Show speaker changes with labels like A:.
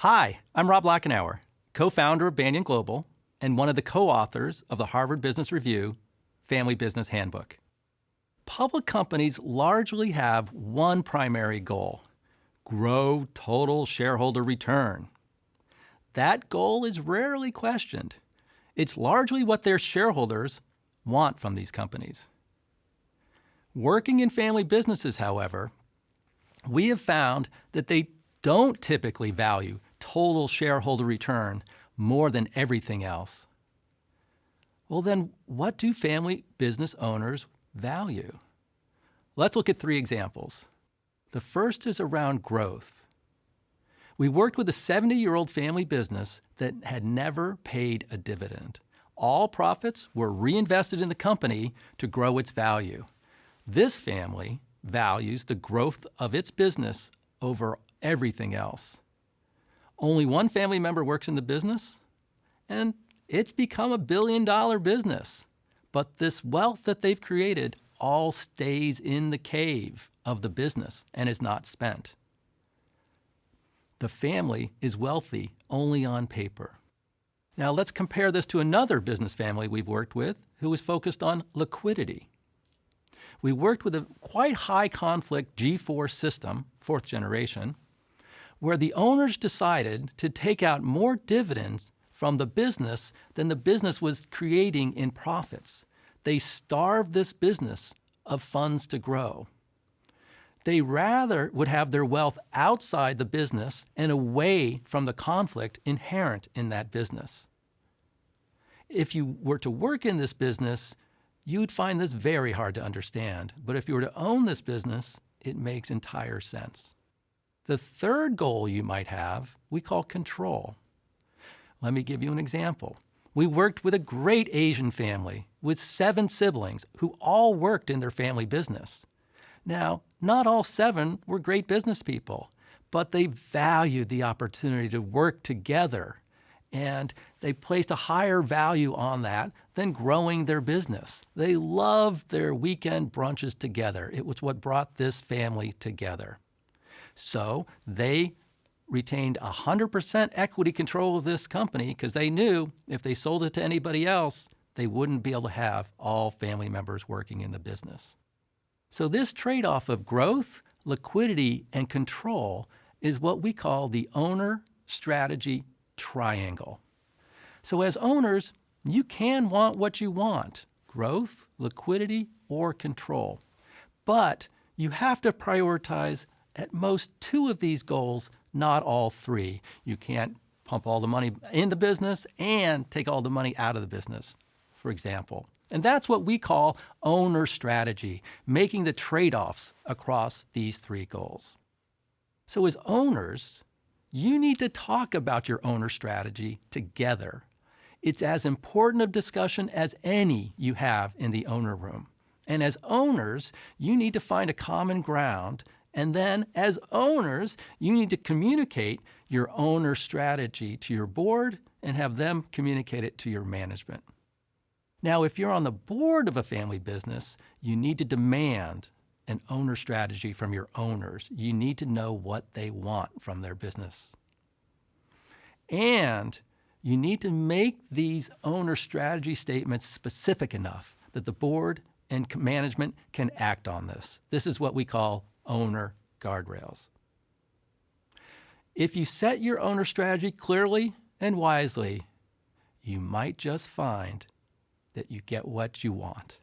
A: Hi, I'm Rob Lachenauer, co-founder of BanyanGlobal and one of the co-authors of the Harvard Business Review Family Business Handbook. Public companies largely have one primary goal: grow total shareholder return. That goal is rarely questioned. It's largely what their shareholders want from these companies. Working in family businesses, however, we have found that they don't typically value total shareholder return more than everything else. Well, then what do family business owners value? Let's look at 3 examples. The first is around growth. We worked with a 70-year-old family business that had never paid a dividend. All profits were reinvested in the company to grow its value. This family values the growth of its business over everything else. Only one family member works in the business, and it's become a billion-dollar business. But this wealth that they've created all stays in the cave of the business and is not spent. The family is wealthy only on paper. Now let's compare this to another business family we've worked with who was focused on liquidity. We worked with a quite high conflict G4 system, 4th generation, where the owners decided to take out more dividends from the business than the business was creating in profits. They starved this business of funds to grow. They rather would have their wealth outside the business and away from the conflict inherent in that business. If you were to work in this business, you'd find this very hard to understand. But if you were to own this business, it makes entire sense. The third goal you might have, we call control. Let me give you an example. We worked with a great Asian family with 7 siblings who all worked in their family business. Now, not all 7 were great business people, but they valued the opportunity to work together, and they placed a higher value on that than growing their business. They loved their weekend brunches together. It was what brought this family together. So they retained 100% equity control of this company because they knew if they sold it to anybody else, they wouldn't be able to have all family members working in the business. So this trade-off of growth, liquidity, and control is what we call the owner strategy triangle. So as owners, you can want what you want: growth, liquidity, or control. But you have to prioritize at most 2 of these goals, not all 3. You can't pump all the money in the business and take all the money out of the business, for example. And that's what we call owner strategy, making the trade-offs across these 3 goals. So as owners, you need to talk about your owner strategy together. It's as important a discussion as any you have in the owner room. And as owners, you need to find a common ground. And then as owners, you need to communicate your owner strategy to your board and have them communicate it to your management. Now, if you're on the board of a family business, you need to demand an owner strategy from your owners. You need to know what they want from their business. And you need to make these owner strategy statements specific enough that the board and management can act on this. This is what we call owner guardrails. If you set your owner strategy clearly and wisely, you might just find that you get what you want.